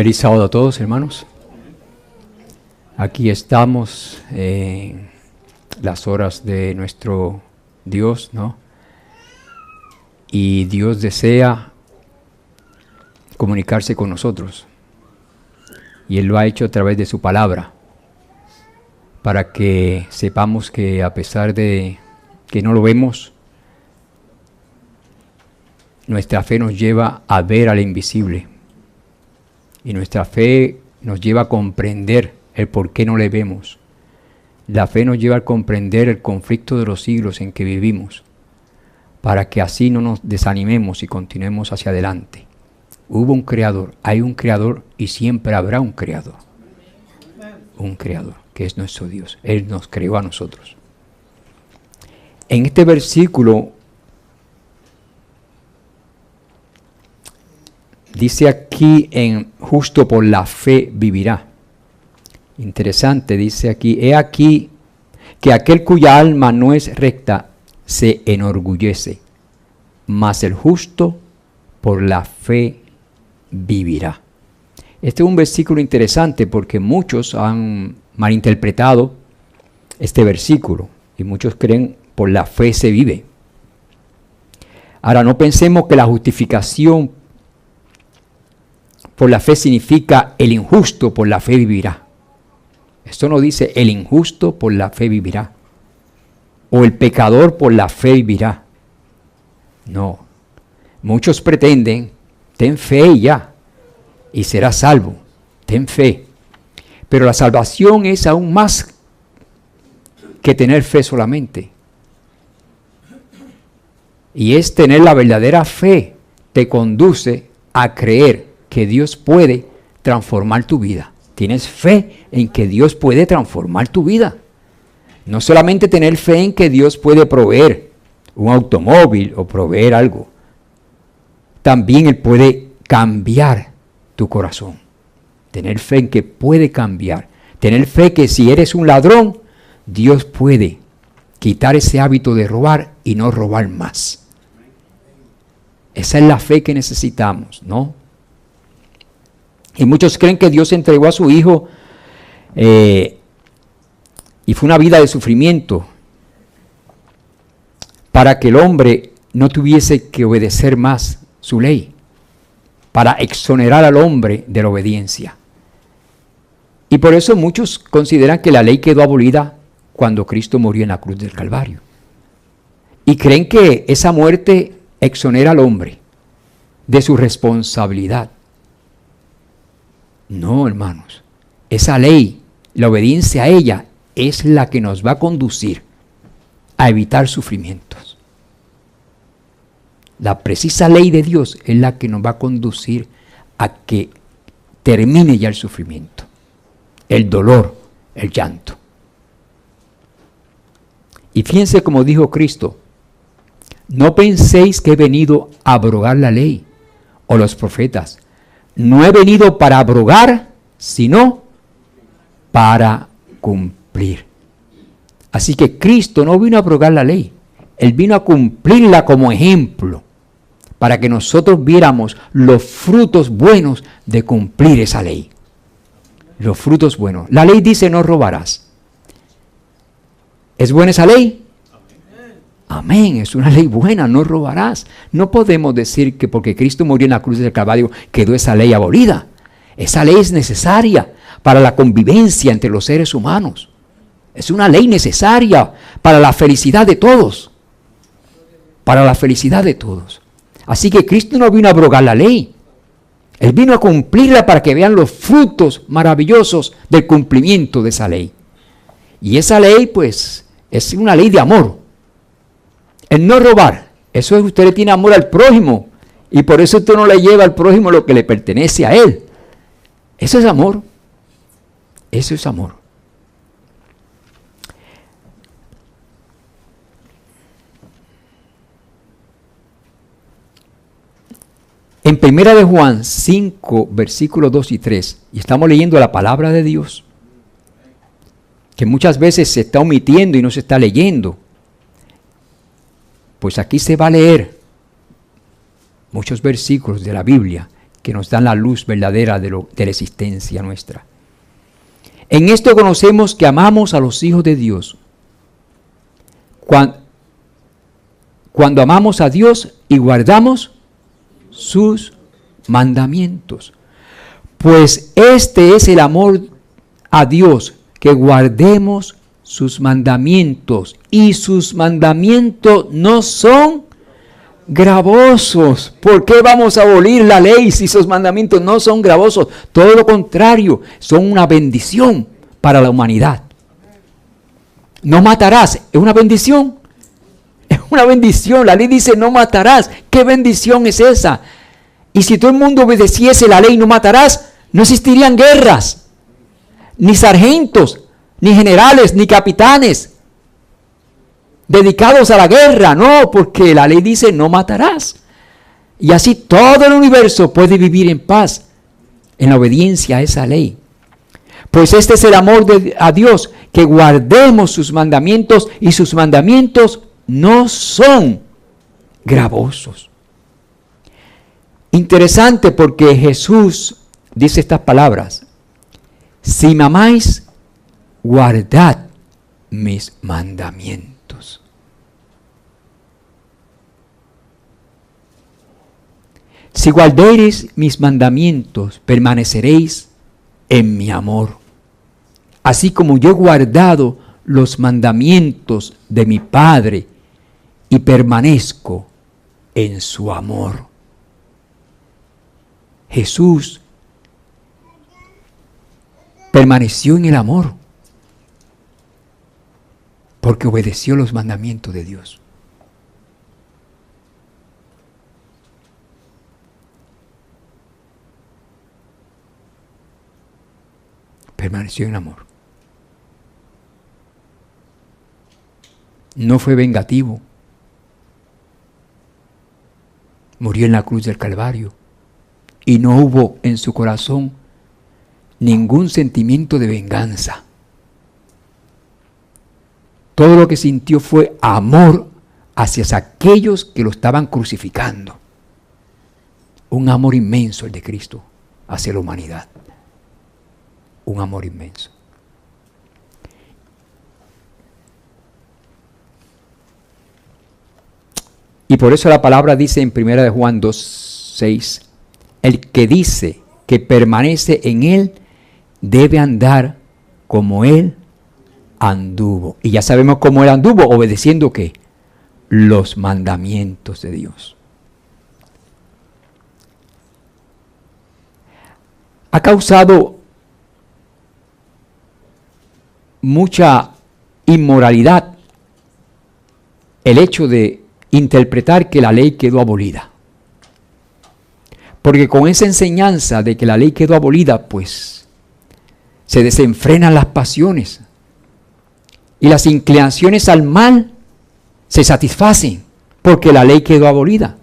Feliz sábado a todos, hermanos. Aquí estamos en las horas de nuestro Dios, ¿no? Y Dios desea comunicarse con nosotros. Y Él lo ha hecho a través de su palabra, para que sepamos que a pesar de que no lo vemos, nuestra fe nos lleva a ver al invisible. Y nuestra fe nos lleva a comprender el por qué no le vemos. La fe nos lleva a comprender el conflicto de los siglos en que vivimos, para que así no nos desanimemos y continuemos hacia adelante. Hubo un creador, hay un creador y siempre habrá un creador. Un creador, que es nuestro Dios. Él nos creó a nosotros. En este versículo dice aquí en justo por la fe vivirá. Interesante, dice aquí, he aquí que aquel cuya alma no es recta se enorgullece, mas el justo por la fe vivirá. Este es un versículo interesante porque muchos han malinterpretado este versículo y muchos creen por la fe se vive. Ahora no pensemos que la justificación por la fe significa el injusto por la fe vivirá. Esto no dice el injusto por la fe vivirá. O el pecador por la fe vivirá. No. Muchos pretenden, ten fe y ya, y serás salvo. Ten fe. Pero la salvación es aún más que tener fe solamente. Y es tener la verdadera fe, te conduce a creer que Dios puede transformar tu vida. Tienes fe en que Dios puede transformar tu vida. No solamente tener fe en que Dios puede proveer un automóvil o proveer algo. También Él puede cambiar tu corazón. Tener fe en que puede cambiar. Tener fe que si eres un ladrón, Dios puede quitar ese hábito de robar y no robar más. Esa es la fe que necesitamos, ¿no? Y muchos creen que Dios entregó a su Hijo y fue una vida de sufrimiento para que el hombre no tuviese que obedecer más su ley, para exonerar al hombre de la obediencia. Y por eso muchos consideran que la ley quedó abolida cuando Cristo murió en la cruz del Calvario. Y creen que esa muerte exonera al hombre de su responsabilidad. No, hermanos, esa ley, la obediencia a ella, es la que nos va a conducir a evitar sufrimientos. La precisa ley de Dios es la que nos va a conducir a que termine ya el sufrimiento, el dolor, el llanto. Y fíjense como dijo Cristo, no penséis que he venido a abrogar la ley o los profetas. No he venido para abrogar, sino para cumplir. Así que Cristo no vino a abrogar la ley. Él vino a cumplirla como ejemplo, para que nosotros viéramos los frutos buenos de cumplir esa ley. Los frutos buenos. La ley dice no robarás. ¿Es buena esa ley? Amén, es una ley buena, no robarás. No podemos decir que porque Cristo murió en la cruz del Calvario quedó esa ley abolida. Esa ley es necesaria para la convivencia entre los seres humanos. Es una ley necesaria para la felicidad de todos. Para la felicidad de todos. Así que Cristo no vino a abrogar la ley. Él vino a cumplirla para que vean los frutos maravillosos del cumplimiento de esa ley. Y esa ley, pues, es una ley de amor. El no robar, eso es usted le tiene amor al prójimo y por eso usted no le lleva al prójimo lo que le pertenece a él. Eso es amor. Eso es amor. En 1 de Juan 5, versículos 2 y 3, y estamos leyendo la palabra de Dios, que muchas veces se está omitiendo y no se está leyendo. Pues aquí se va a leer muchos versículos de la Biblia que nos dan la luz verdadera de la existencia nuestra. En esto conocemos que amamos a los hijos de Dios. Cuando amamos a Dios y guardamos sus mandamientos. Pues este es el amor a Dios, que guardemos sus mandamientos. Y sus mandamientos no son gravosos. ¿Por qué vamos a abolir la ley si sus mandamientos no son gravosos? Todo lo contrario, son una bendición para la humanidad. No matarás, es una bendición. Es una bendición. La ley dice no matarás. ¿Qué bendición es esa? Y si todo el mundo obedeciese la ley no matarás, no existirían guerras, ni sargentos, ni generales, ni capitanes dedicados a la guerra. No, porque la ley dice no matarás. Y así todo el universo puede vivir en paz, en la obediencia a esa ley. Pues este es el amor a Dios, que guardemos sus mandamientos, y sus mandamientos no son gravosos. Interesante, porque Jesús dice estas palabras: si me amáis, guardad mis mandamientos. Si guardareis mis mandamientos, permaneceréis en mi amor, así como yo he guardado los mandamientos de mi Padre y permanezco en su amor. Jesús permaneció en el amor porque obedeció los mandamientos de Dios. Permaneció en amor. No fue vengativo. Murió en la cruz del Calvario y no hubo en su corazón ningún sentimiento de venganza. Todo lo que sintió fue amor hacia aquellos que lo estaban crucificando. Un amor inmenso el de Cristo hacia la humanidad. Un amor inmenso. Y por eso la palabra dice en 1 de Juan 2:6, el que dice que permanece en él debe andar como él anduvo. Y ya sabemos cómo él anduvo, obedeciendo ¿qué? Los mandamientos de Dios. Ha causado mucha inmoralidad el hecho de interpretar que la ley quedó abolida. Porque con esa enseñanza de que la ley quedó abolida, pues se desenfrenan las pasiones y las inclinaciones al mal se satisfacen porque la ley quedó abolida.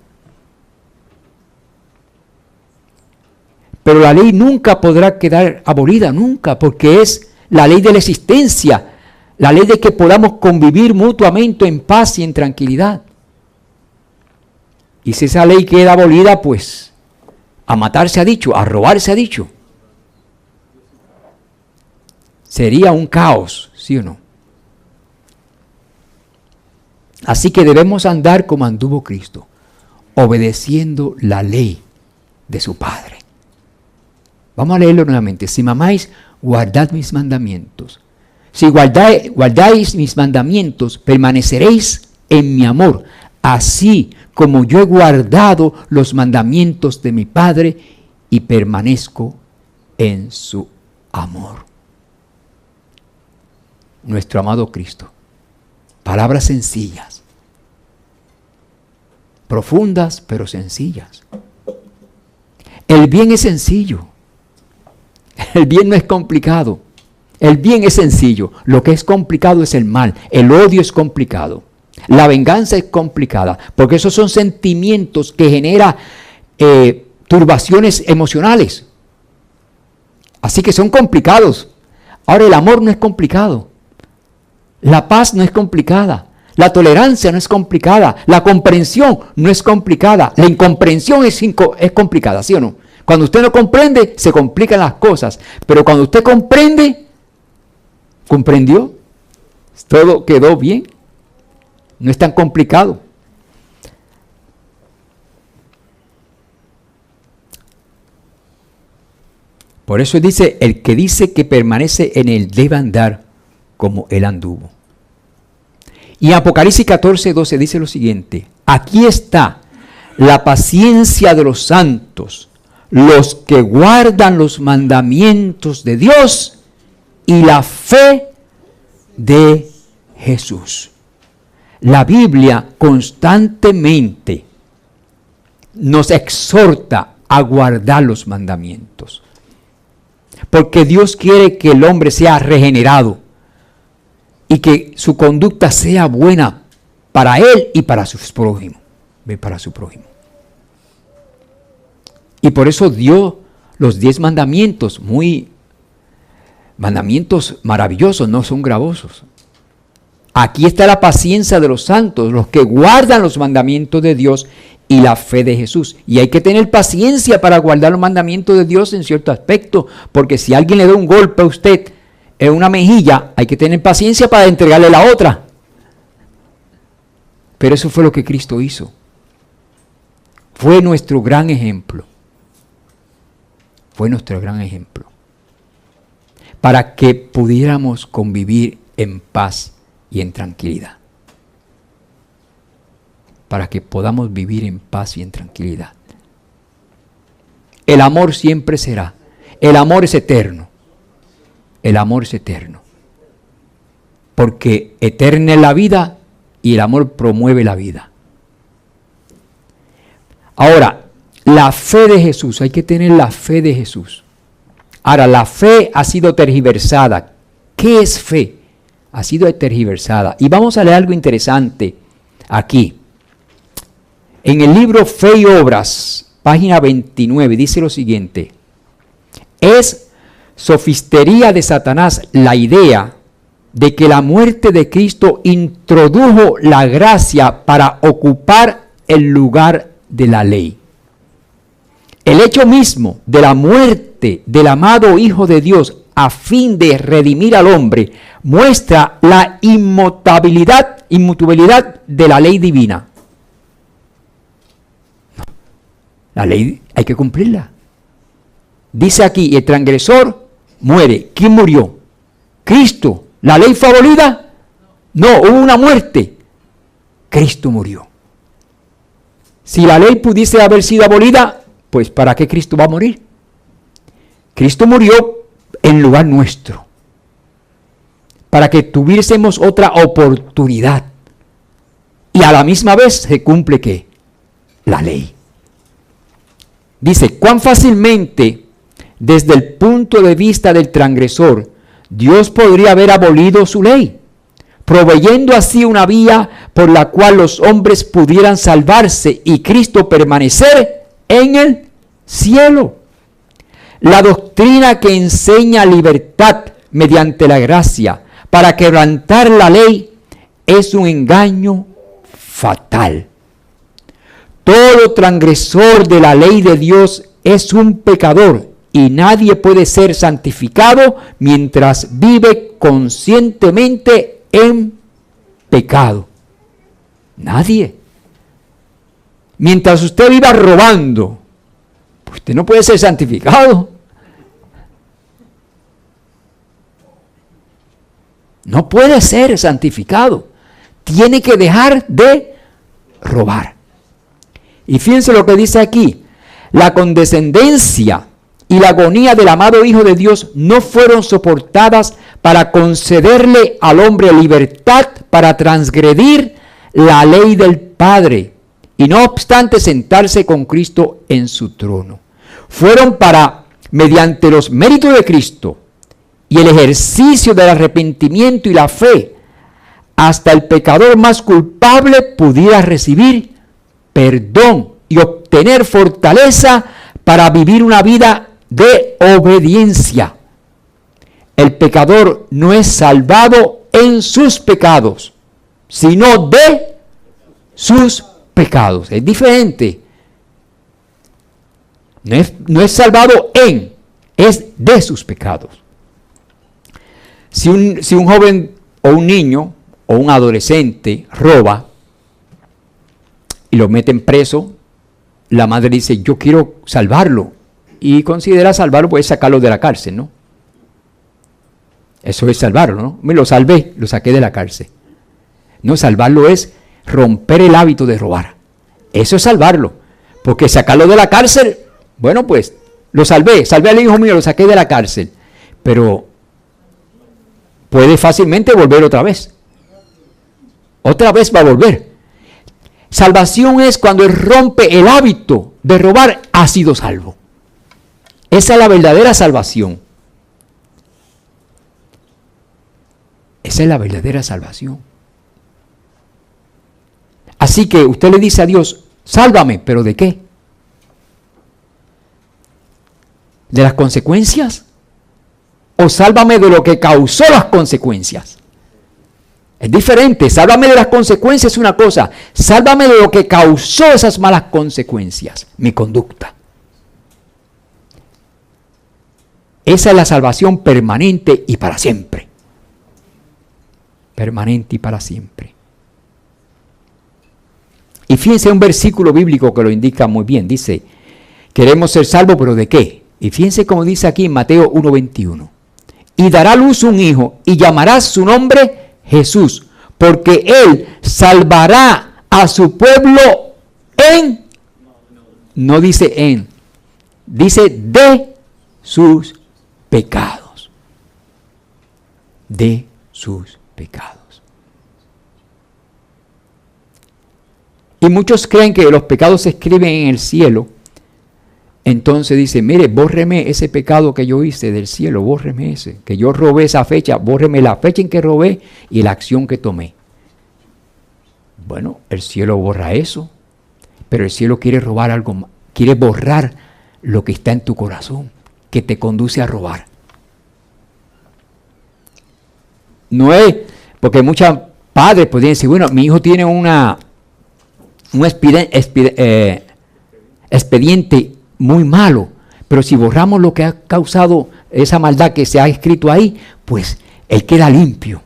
Pero la ley nunca podrá quedar abolida, nunca, porque es la ley de la existencia, la ley de que podamos convivir mutuamente en paz y en tranquilidad. Y si esa ley queda abolida, pues a matar se ha dicho, a robar se ha dicho. Sería un caos, ¿sí o no? Así que debemos andar como anduvo Cristo, obedeciendo la ley de su Padre. Vamos a leerlo nuevamente. Si me amáis, guardad mis mandamientos. Si guardáis mis mandamientos, permaneceréis en mi amor, así como yo he guardado los mandamientos de mi Padre y permanezco en su amor. Nuestro amado Cristo. Palabras sencillas, profundas pero sencillas. El bien es sencillo. El bien no es complicado. El bien es sencillo. Lo que es complicado es el mal. El odio es complicado. La venganza es complicada. Porque esos son sentimientos que generan turbaciones emocionales. Así que son complicados. Ahora el amor no es complicado. La paz no es complicada. La tolerancia no es complicada. La comprensión no es complicada. La incomprensión es complicada, ¿sí o no? Cuando usted no comprende, se complican las cosas. Pero cuando usted comprende, comprendió, todo quedó bien. No es tan complicado. Por eso dice, el que dice que permanece en él debe andar como él anduvo. Y Apocalipsis 14:12 dice lo siguiente: aquí está la paciencia de los santos, los que guardan los mandamientos de Dios y la fe de Jesús. La Biblia constantemente nos exhorta a guardar los mandamientos, porque Dios quiere que el hombre sea regenerado y que su conducta sea buena para él y para su prójimo. Y por eso dio los 10 mandamientos, mandamientos maravillosos, no son gravosos. Aquí está la paciencia de los santos, los que guardan los mandamientos de Dios y la fe de Jesús. Y hay que tener paciencia para guardar los mandamientos de Dios en cierto aspecto, porque si alguien le da un golpe a usted en una mejilla, hay que tener paciencia para entregarle la otra. Pero eso fue lo que Cristo hizo. Fue nuestro gran ejemplo. Fue nuestro gran ejemplo. Para que pudiéramos convivir en paz y en tranquilidad. Para que podamos vivir en paz y en tranquilidad. El amor siempre será. El amor es eterno. El amor es eterno. Porque eterna es la vida y el amor promueve la vida. Ahora, la fe de Jesús, hay que tener la fe de Jesús. Ahora, la fe ha sido tergiversada. ¿Qué es fe? Ha sido tergiversada. Y vamos a leer algo interesante aquí. En el libro Fe y Obras, página 29, dice lo siguiente: es sofistería de Satanás la idea de que la muerte de Cristo introdujo la gracia para ocupar el lugar de la ley. El hecho mismo de la muerte del amado Hijo de Dios a fin de redimir al hombre muestra la inmutabilidad de la ley divina. La ley hay que cumplirla. Dice aquí, el transgresor muere. ¿Quién murió? Cristo. ¿La ley fue abolida? No, hubo una muerte. Cristo murió. Si la ley pudiese haber sido abolida, pues ¿para qué Cristo va a morir? Cristo murió en lugar nuestro, para que tuviésemos otra oportunidad. Y a la misma vez se cumple ¿qué? La ley. Dice, cuán fácilmente, desde el punto de vista del transgresor, Dios podría haber abolido su ley, proveyendo así una vía por la cual los hombres pudieran salvarse y Cristo permanecer en el cielo. La doctrina que enseña libertad mediante la gracia para quebrantar la ley es un engaño fatal. Todo transgresor de la ley de Dios es un pecador y nadie puede ser santificado mientras vive conscientemente en pecado. Nadie. Mientras usted viva robando, usted no puede ser santificado. No puede ser santificado. Tiene que dejar de robar. Y fíjense lo que dice aquí. La condescendencia y la agonía del amado Hijo de Dios no fueron soportadas para concederle al hombre libertad para transgredir la ley del Padre y no obstante sentarse con Cristo en su trono. Fueron para, mediante los méritos de Cristo y el ejercicio del arrepentimiento y la fe, hasta el pecador más culpable pudiera recibir perdón y obtener fortaleza para vivir una vida de obediencia. El pecador no es salvado en sus pecados, sino de sus pecados. Es diferente. No es salvado es de sus pecados. Si un joven o un niño o un adolescente roba y lo meten preso, la madre dice, yo quiero salvarlo. Y considera salvarlo, pues sacarlo de la cárcel, ¿no? Eso es salvarlo, ¿no? Me lo salvé, lo saqué de la cárcel. No, salvarlo es romper el hábito de robar. Eso es salvarlo. Porque sacarlo de la cárcel, bueno, pues lo salvé al hijo mío, lo saqué de la cárcel. Pero puede fácilmente volver otra vez. Otra vez va a volver. Salvación es cuando él rompe el hábito de robar, ha sido salvo. Esa es la verdadera salvación. Esa es la verdadera salvación. Así que usted le dice a Dios, sálvame, ¿pero de qué? ¿De las consecuencias? ¿O sálvame de lo que causó las consecuencias? Es diferente. Sálvame de las consecuencias es una cosa. Sálvame de lo que causó esas malas consecuencias, mi conducta. Esa es la salvación permanente y para siempre. Permanente y para siempre. Y fíjense un versículo bíblico que lo indica muy bien. Dice, queremos ser salvos, ¿pero de qué? Y fíjense como dice aquí en Mateo 1:21. Y dará a luz un hijo y llamará su nombre Jesús, porque él salvará a su pueblo no dice dice de sus pecados. De sus pecados. Y muchos creen que los pecados se escriben en el cielo. Entonces dice, mire, bórreme ese pecado que yo hice del cielo, bórreme ese, que yo robé esa fecha, bórreme la fecha en que robé y la acción que tomé. Bueno, el cielo borra eso, pero el cielo quiere robar algo más, quiere borrar lo que está en tu corazón, que te conduce a robar. No es, porque muchos padres podrían decir, bueno, mi hijo tiene un expediente muy malo, pero si borramos lo que ha causado esa maldad que se ha escrito ahí, pues él queda limpio.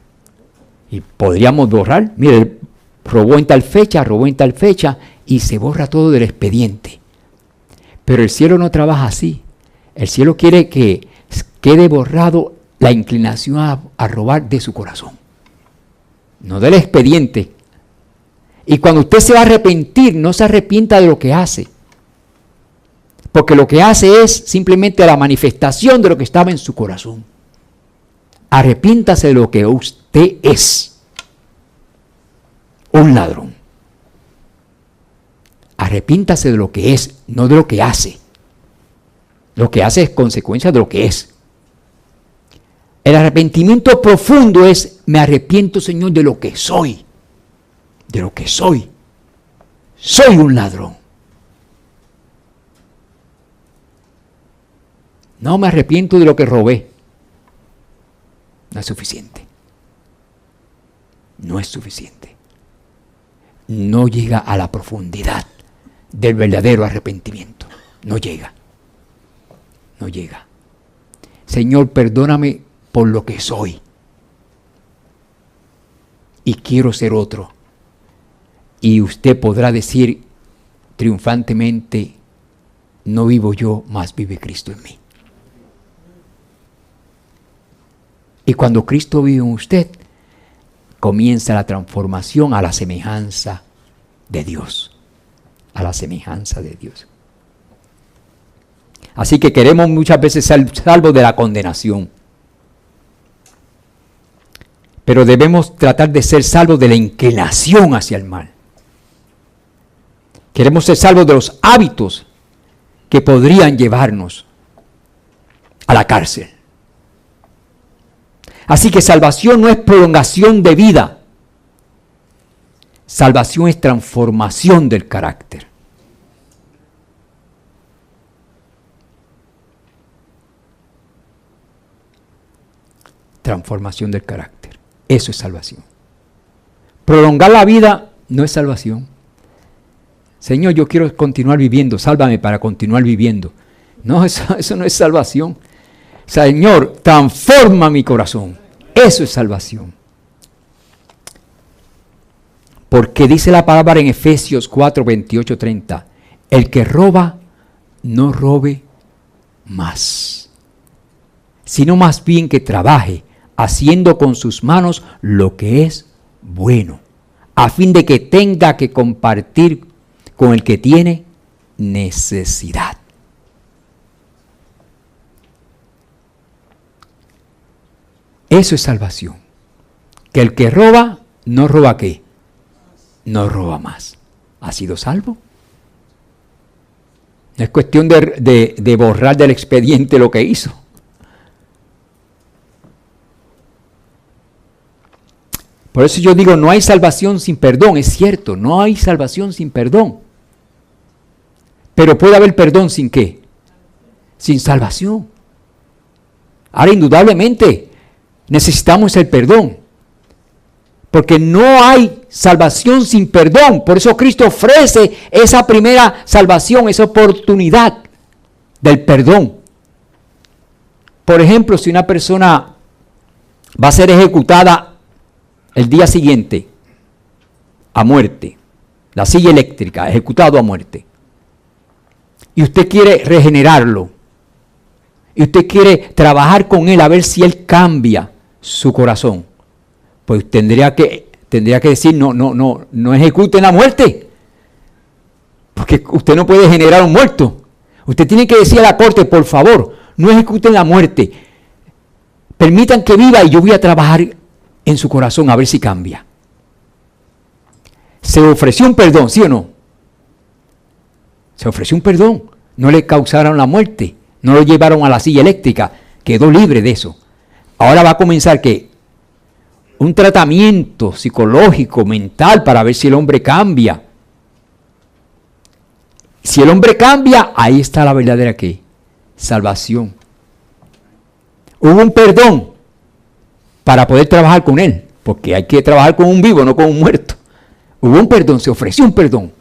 Y podríamos borrar, mire, robó en tal fecha, y se borra todo del expediente. Pero el cielo no trabaja así. El cielo quiere que quede borrado la inclinación a robar de su corazón, no del expediente. Y cuando usted se va a arrepentir, no se arrepienta de lo que hace. Porque lo que hace es simplemente la manifestación de lo que estaba en su corazón. Arrepiéntase de lo que usted es. Un ladrón. Arrepiéntase de lo que es, no de lo que hace. Lo que hace es consecuencia de lo que es. El arrepentimiento profundo es, me arrepiento, Señor, de lo que soy. De lo que soy. Soy un ladrón. No me arrepiento de lo que robé. No es suficiente. No es suficiente. No llega a la profundidad del verdadero arrepentimiento. No llega. No llega. Señor, perdóname por lo que soy. Y quiero ser otro. Y usted podrá decir triunfantemente, no vivo yo, mas vive Cristo en mí. Y cuando Cristo vive en usted, comienza la transformación a la semejanza de Dios. A la semejanza de Dios. Así que queremos muchas veces ser salvos de la condenación. Pero debemos tratar de ser salvos de la inclinación hacia el mal. Queremos ser salvos de los hábitos que podrían llevarnos a la cárcel. Así que salvación no es prolongación de vida. Salvación es transformación del carácter. Transformación del carácter. Eso es salvación. Prolongar la vida no es salvación. Señor, yo quiero continuar viviendo. Sálvame para continuar viviendo. No, eso no es salvación. Señor, transforma mi corazón. Eso es salvación. Porque dice la palabra en Efesios 4, 28, 30. El que roba, no robe más, sino más bien que trabaje, haciendo con sus manos lo que es bueno, a fin de que tenga que compartir con el que tiene necesidad. Eso es salvación. Que el que roba, no roba ¿qué? No roba más. ¿Ha sido salvo? No es cuestión de borrar del expediente lo que hizo. Por eso yo digo, no hay salvación sin perdón. Es cierto, no hay salvación sin perdón. Pero puede haber perdón sin ¿qué? Sin salvación. Ahora, indudablemente, necesitamos el perdón. Porque no hay salvación sin perdón. Por eso Cristo ofrece esa primera salvación, esa oportunidad del perdón. Por ejemplo, si una persona va a ser ejecutada el día siguiente a muerte, la silla eléctrica, ejecutado a muerte, y usted quiere regenerarlo, y usted quiere trabajar con él a ver si él cambia su corazón, pues tendría que decir, no ejecuten la muerte, porque usted no puede generar un muerto. Usted tiene que decir a la corte, por favor, no ejecuten la muerte, permitan que viva y yo voy a trabajar en su corazón a ver si cambia. Se ofreció un perdón, ¿sí o no? Se ofreció un perdón, no le causaron la muerte, no lo llevaron a la silla eléctrica, quedó libre de eso. Ahora va a comenzar ¿qué? Un tratamiento psicológico, mental, para ver si el hombre cambia. Si el hombre cambia, ahí está la verdadera ¿qué? Salvación. Hubo un perdón para poder trabajar con él, porque hay que trabajar con un vivo, no con un muerto. Hubo un perdón, se ofreció un perdón.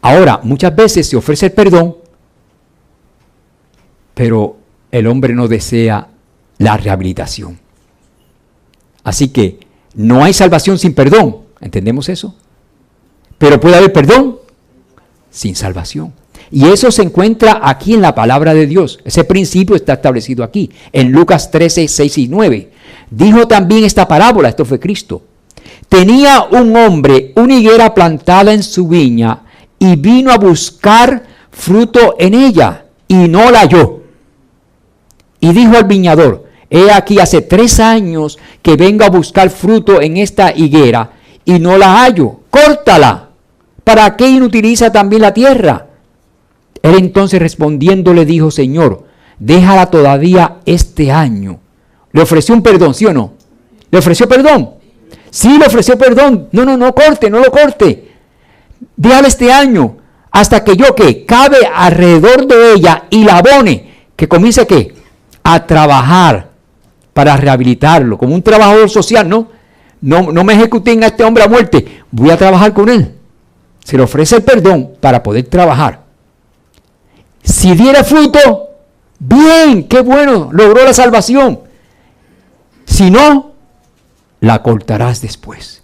Ahora, muchas veces se ofrece el perdón, pero el hombre no desea la rehabilitación. Así que no hay salvación sin perdón, ¿entendemos eso? Pero puede haber perdón sin salvación. Y eso se encuentra aquí en la palabra de Dios. Ese principio está establecido aquí, en Lucas 13, 6 y 9. Dijo también esta parábola, esto fue Cristo. Tenía un hombre una higuera plantada en su viña y vino a buscar fruto en ella y no la halló. Y dijo al viñador, he aquí hace 3 años que vengo a buscar fruto en esta higuera y no la hallo. Córtala. ¿Para qué inutiliza también la tierra? Él entonces respondiendo le dijo, Señor, déjala todavía este año. ¿Le ofreció un perdón, sí o no? ¿Le ofreció perdón? Sí, le ofreció perdón. No lo corte. Déjala este año hasta que yo que cabe alrededor de ella y la abone, que comience ¿qué? A trabajar para rehabilitarlo, como un trabajador social, ¿no? No me ejecuten a este hombre a muerte, voy a trabajar con él. Se le ofrece el perdón para poder trabajar. Si diera fruto, bien, qué bueno, logró la salvación. Si no, la cortarás después.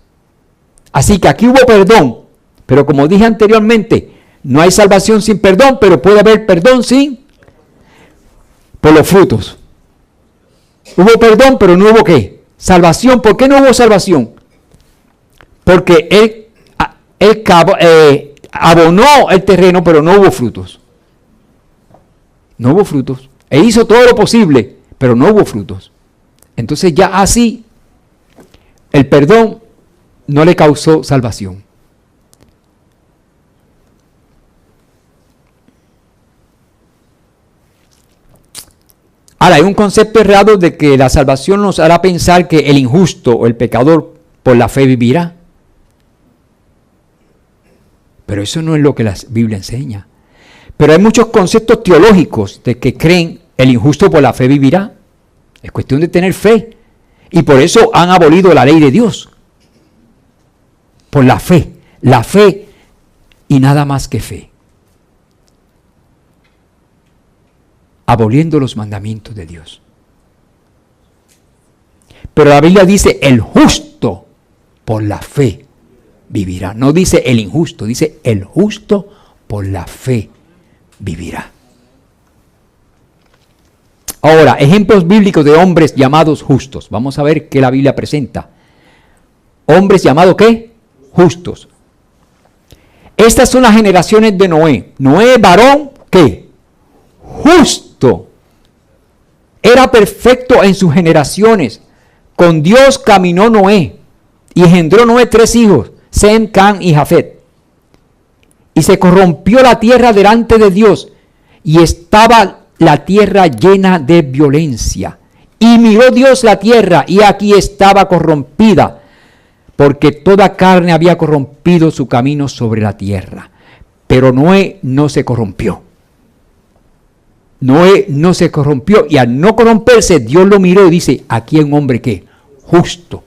Así que aquí hubo perdón, pero como dije anteriormente, no hay salvación sin perdón, pero puede haber perdón sin por los frutos. Hubo perdón, pero no hubo ¿qué? Salvación. ¿Por qué no hubo salvación? Porque él abonó el terreno, pero no hubo frutos. No hubo frutos. E hizo todo lo posible, pero no hubo frutos. Entonces ya así, el perdón no le causó salvación. Ahora, hay un concepto errado de que la salvación nos hará pensar que el injusto o el pecador por la fe vivirá. Pero eso no es lo que la Biblia enseña. Pero hay muchos conceptos teológicos de que creen el injusto por la fe vivirá. Es cuestión de tener fe. Y por eso han abolido la ley de Dios. Por la fe. La fe y nada más que fe. aboliendo los mandamientos de Dios. Pero la Biblia dice, el justo por la fe vivirá. No dice el injusto, dice el justo por la fe vivirá. Ahora, ejemplos bíblicos de hombres llamados justos. Vamos a ver qué la Biblia presenta. Hombres llamados ¿qué? Justos. Estas son las generaciones de Noé. Noé, varón, ¿qué? Justo. Era perfecto en sus generaciones. Con Dios caminó Noé. Y engendró Noé 3 hijos, Sem, Cam y Jafet. Y se corrompió la tierra delante de Dios. Y estaba la tierra llena de violencia. Y miró Dios la tierra, y aquí estaba corrompida, porque toda carne había corrompido su camino sobre la tierra. Pero Noé no se corrompió. Noé no se corrompió, y al no corromperse, Dios lo miró y dice, aquí hay un hombre que justo.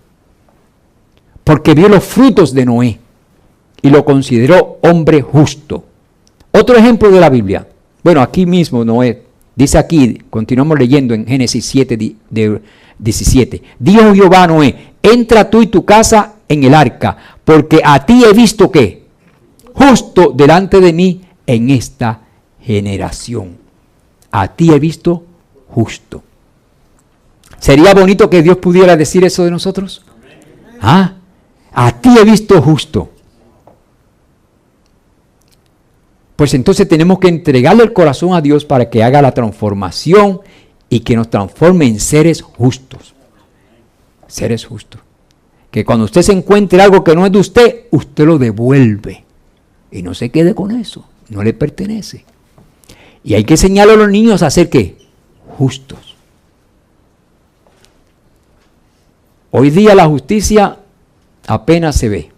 Porque vio los frutos de Noé, y lo consideró hombre justo. Otro ejemplo de la Biblia. Bueno, aquí mismo Noé. Dice aquí, continuamos leyendo en Génesis 7, 17. Dijo Jehová a Noé, entra tú y tu casa en el arca, porque a ti he visto que justo delante de mí en esta generación. A ti he visto justo. ¿Sería bonito que Dios pudiera decir eso de nosotros? ¿Ah? A ti he visto justo. Pues entonces tenemos que entregarle el corazón a Dios para que haga la transformación y que nos transforme en seres justos. Seres justos. Que cuando usted se encuentre algo que no es de usted, usted lo devuelve. Y no se quede con eso. No le pertenece. Y hay que enseñarle a los niños a ser ¿qué? Justos. Hoy día la justicia apenas se ve.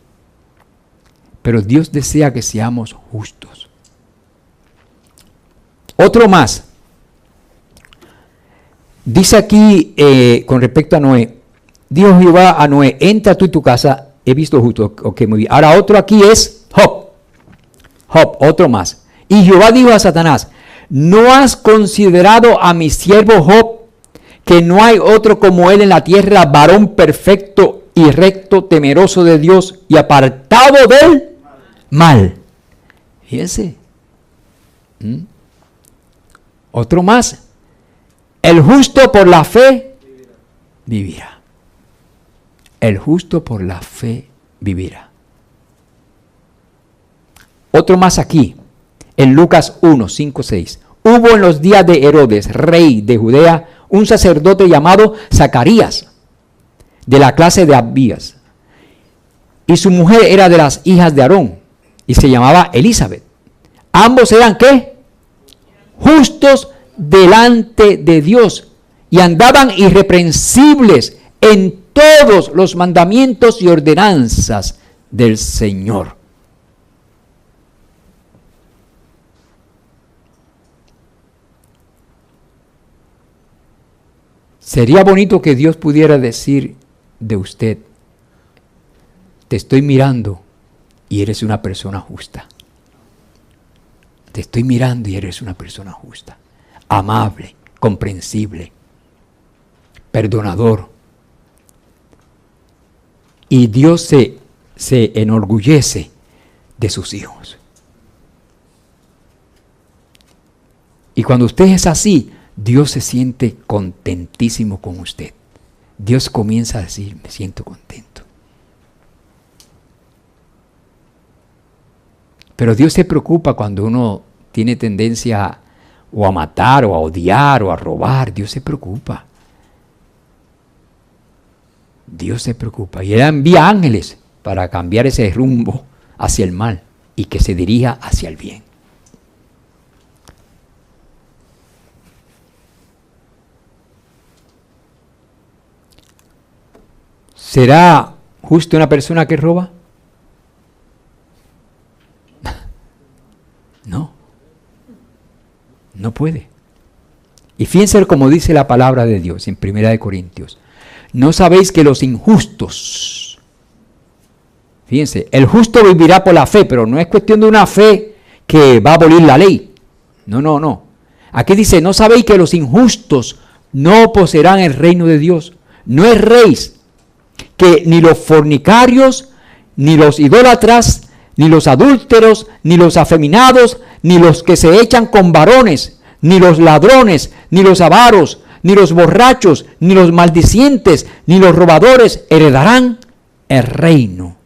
Pero Dios desea que seamos justos. Otro más. Dice aquí con respecto a Noé. Dijo Jehová a Noé, entra tú y tu casa, he visto justo. Ok, muy bien. Ahora otro aquí es Job. Job, otro más. Y Jehová dijo a Satanás, ¿no has considerado a mi siervo Job, que no hay otro como él en la tierra, varón perfecto y recto, temeroso de Dios y apartado del mal? Fíjense. Otro más. El justo por la fe vivirá. El justo por la fe vivirá. Otro más aquí. En Lucas 1, 5, 6. Hubo en los días de Herodes, rey de Judea, un sacerdote llamado Zacarías, de la clase de Abías. Y su mujer era de las hijas de Aarón, y se llamaba Elizabeth. Ambos eran ¿qué? Justos delante de Dios, y andaban irreprensibles en todos los mandamientos y ordenanzas del Señor. Sería bonito que Dios pudiera decir de usted, te estoy mirando y eres una persona justa. Te estoy mirando y eres una persona justa, amable, comprensible, perdonador. Y Dios se enorgullece de sus hijos. Y cuando usted es así, Dios se siente contentísimo con usted. Dios comienza a decir, me siento contento. Pero Dios se preocupa cuando uno tiene tendencia o a matar, o a odiar, o a robar. Dios se preocupa. Dios se preocupa. Y Él envía ángeles para cambiar ese rumbo hacia el mal y que se dirija hacia el bien. ¿Será justo una persona que roba? No. No puede. Y fíjense como dice la palabra de Dios en 1 Corintios. ¿No sabéis que los injustos, fíjense, el justo vivirá por la fe, pero no es cuestión de una fe que va a abolir la ley. No, no, no. Aquí dice, ¿no sabéis que los injustos no poseerán el reino de Dios? No erréis, que ni los fornicarios, ni los idólatras, ni los adúlteros, ni los afeminados, ni los que se echan con varones, ni los ladrones, ni los avaros, ni los borrachos, ni los maldicientes, ni los robadores heredarán el reino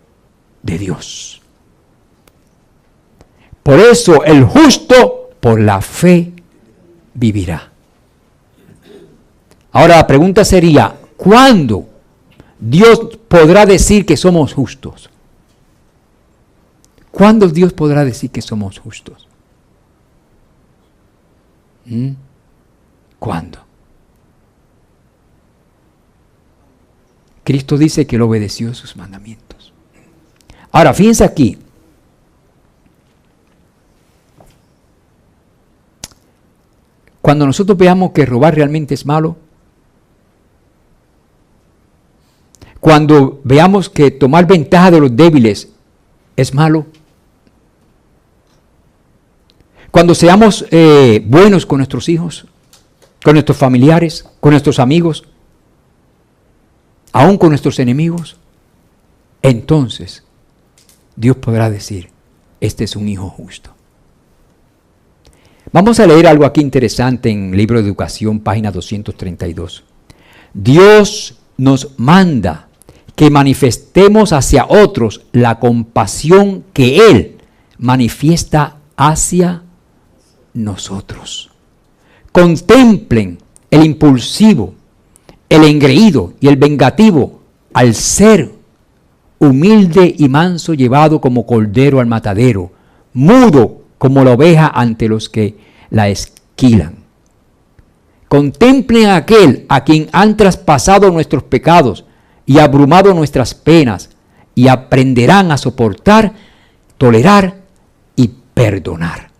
de Dios. Por eso el justo por la fe vivirá. Ahora la pregunta sería, ¿cuándo Dios podrá decir que somos justos? ¿Cuándo Dios podrá decir que somos justos? ¿Cuándo? Cristo dice que Él obedeció sus mandamientos. Ahora, fíjense aquí. Cuando nosotros veamos que robar realmente es malo, cuando veamos que tomar ventaja de los débiles es malo, cuando seamos buenos con nuestros hijos, con nuestros familiares, con nuestros amigos, aún con nuestros enemigos, entonces Dios podrá decir, este es un hijo justo. Vamos a leer algo aquí interesante en el libro de Educación, página 232. Dios nos manda que manifestemos hacia otros la compasión que Él manifiesta hacia nosotros. Contemplen el impulsivo, el engreído y el vengativo al ser humilde y manso llevado como cordero al matadero, mudo como la oveja ante los que la esquilan. Contemplen a aquel a quien han traspasado nuestros pecados y abrumado nuestras penas, y aprenderán a soportar, tolerar y perdonar.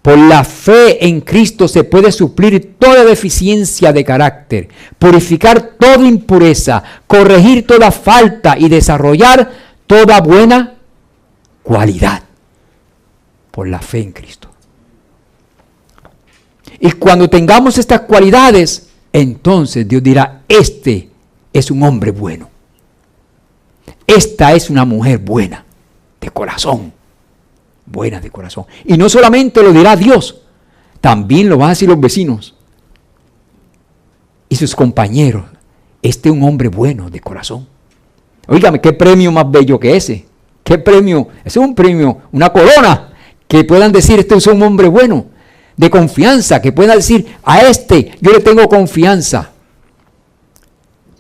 Por la fe en Cristo se puede suplir toda deficiencia de carácter, purificar toda impureza, corregir toda falta y desarrollar toda buena cualidad. Por la fe en Cristo. Y cuando tengamos estas cualidades, entonces Dios dirá, este es un hombre bueno. Esta es una mujer buena, de corazón. Buena de corazón. Y no solamente lo dirá Dios, también lo van a decir los vecinos y sus compañeros. Este es un hombre bueno de corazón. Óigame, qué premio más bello que ese. ¿Qué premio? Ese es un premio, una corona. Que puedan decir, este es un hombre bueno, de confianza, que puedan decir, a este yo le tengo confianza,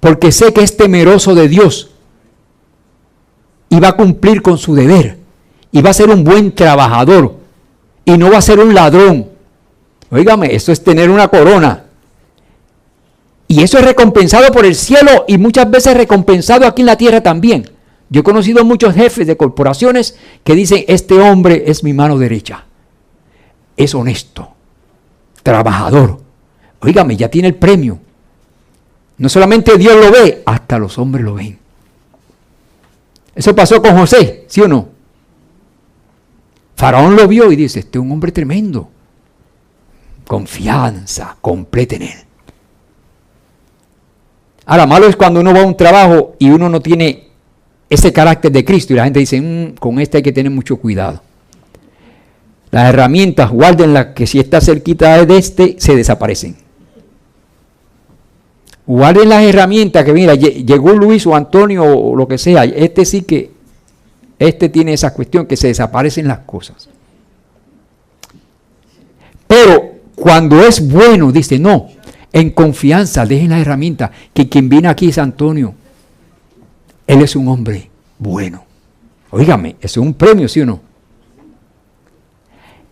porque sé que es temeroso de Dios, y va a cumplir con su deber, y va a ser un buen trabajador, y no va a ser un ladrón. Óigame, eso es tener una corona, y eso es recompensado por el cielo, y muchas veces recompensado aquí en la tierra también. Yo he conocido muchos jefes de corporaciones que dicen, este hombre es mi mano derecha. Es honesto, trabajador. Óigame, ya tiene el premio. No solamente Dios lo ve, hasta los hombres lo ven. Eso pasó con José, ¿sí o no? Faraón lo vio y dice, este es un hombre tremendo. Confianza completa en él. Ahora, malo es cuando uno va a un trabajo y uno no tiene ese carácter de Cristo y la gente dice, con este hay que tener mucho cuidado. Las herramientas, guárdenlas, que si está cerquita de este, se desaparecen. Guarden las herramientas que, mira, llegó Luis o Antonio o lo que sea, este sí que, este tiene esa cuestión que se desaparecen las cosas. Pero cuando es bueno, dice, no, en confianza, dejen las herramientas, que quien viene aquí es Antonio. Él es un hombre bueno. Óigame, eso es un premio, ¿sí o no?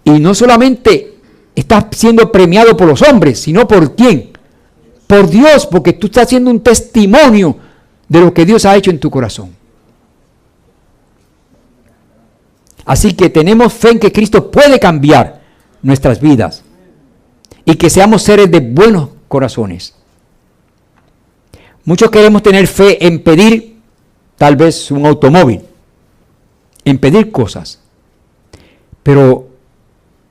Y no solamente estás siendo premiado por los hombres, sino por quién. Por Dios, porque tú estás haciendo un testimonio de lo que Dios ha hecho en tu corazón. Así que tenemos fe en que Cristo puede cambiar nuestras vidas y que seamos seres de buenos corazones. Muchos queremos tener fe en pedir tal vez un automóvil, en pedir cosas, pero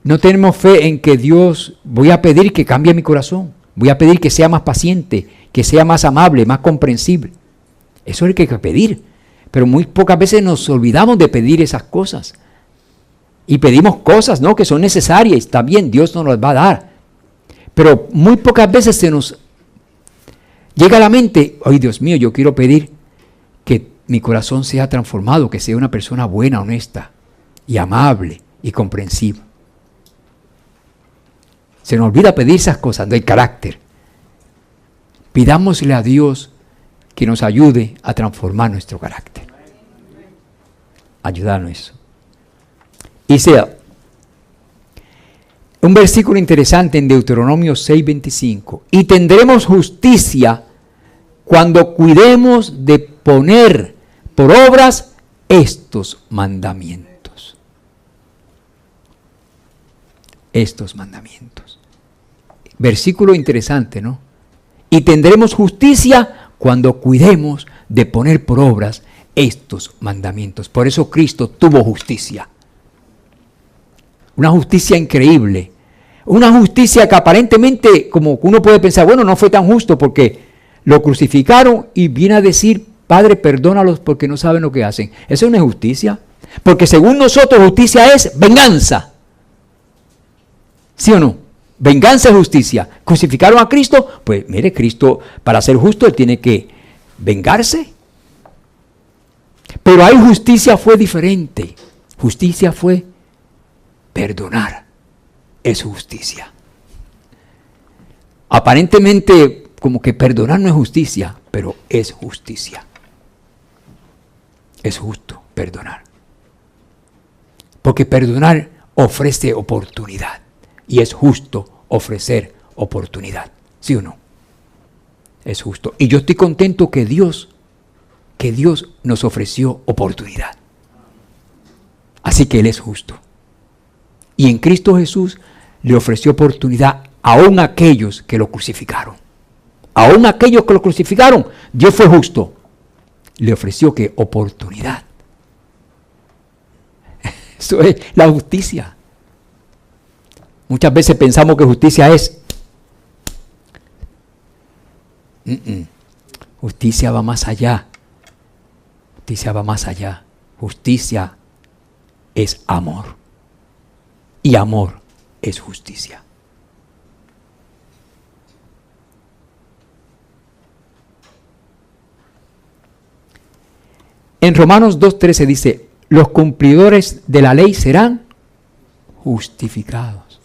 No tenemos fe en que Dios, voy a pedir que cambie mi corazón, voy a pedir que sea más paciente, que sea más amable, más comprensible. Eso es lo que hay que pedir. Pero muy pocas veces nos olvidamos de pedir esas cosas. Y pedimos cosas, ¿no?, que son necesarias. Está bien, Dios nos las va a dar. Pero muy pocas veces se nos llega a la mente, ay Dios mío, yo quiero pedir que mi corazón sea transformado, que sea una persona buena, honesta y amable y comprensiva. Se nos olvida pedir esas cosas del carácter. Pidámosle a Dios que nos ayude a transformar nuestro carácter. Ayudarnos eso. Y sea un versículo interesante en Deuteronomio 6:25. Y tendremos justicia cuando cuidemos de poner por obras estos mandamientos. Estos mandamientos. Versículo interesante, ¿no? Y tendremos justicia cuando cuidemos de poner por obras estos mandamientos. Por eso Cristo tuvo justicia. Una justicia increíble. Una justicia que aparentemente, como uno puede pensar, bueno, no fue tan justo porque lo crucificaron y viene a decir, Padre, perdónalos porque no saben lo que hacen. Eso no es justicia. Porque según nosotros, justicia es venganza. ¿Sí o no? Venganza es justicia. Crucificaron a Cristo, pues mire, Cristo, para ser justo, Él tiene que vengarse. Pero ahí justicia fue diferente. Justicia fue perdonar. Es justicia. Aparentemente, como que perdonar no es justicia, pero es justicia. Es justo perdonar. Porque perdonar ofrece oportunidad. Y es justo ofrecer oportunidad. ¿Sí o no? Es justo. Y yo estoy contento que Dios nos ofreció oportunidad. Así que Él es justo. Y en Cristo Jesús le ofreció oportunidad aún a aquellos que lo crucificaron. Aún aquellos que lo crucificaron, Dios fue justo. Le ofreció ¿qué? Oportunidad. Eso es la justicia. Muchas veces pensamos que justicia es... Justicia va más allá. Justicia va más allá. Justicia es amor. Y amor es justicia. En Romanos 2:13 dice, los cumplidores de la ley serán justificados.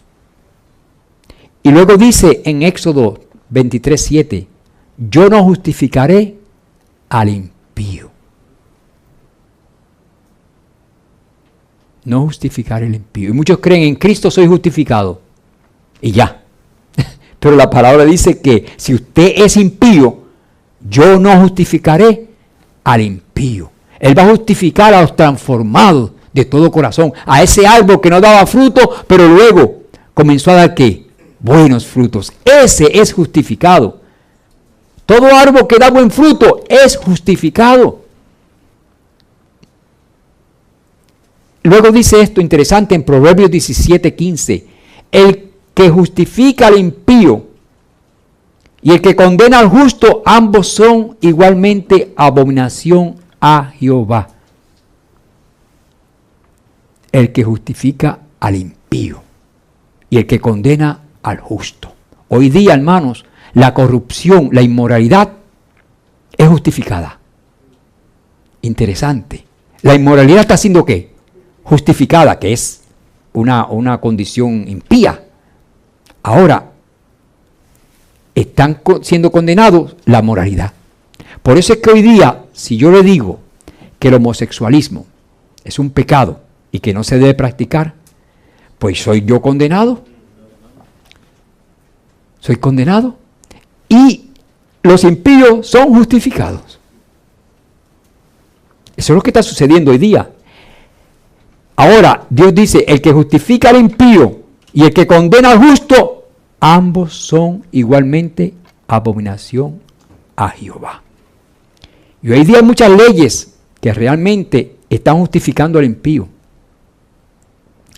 Y luego dice en Éxodo 23:7, yo no justificaré al impío. No justificaré al impío. Y muchos creen en Cristo soy justificado. Y ya. Pero la palabra dice que si usted es impío, yo no justificaré al impío. Él va a justificar a los transformados de todo corazón. A ese árbol que no daba fruto, pero luego comenzó a dar ¿qué? Buenos frutos. Ese es justificado. Todo árbol que da buen fruto es justificado. Luego dice esto interesante en Proverbios 17:15. El que justifica al impío y el que condena al justo, ambos son igualmente abominación a Jehová. El que justifica al impío y el que condena al justo. Hoy día, hermanos, la corrupción, la inmoralidad es justificada. Interesante. La inmoralidad está siendo ¿qué? Justificada, que es una condición impía. Ahora, están siendo condenados la moralidad. Por eso es que hoy día, si yo le digo que el homosexualismo es un pecado y que no se debe practicar, pues soy yo condenado. Soy condenado. Y los impíos son justificados. Eso es lo que está sucediendo hoy día. Ahora, Dios dice, el que justifica al impío y el que condena al justo, ambos son igualmente abominación a Jehová. Y hoy día hay muchas leyes que realmente están justificando al impío.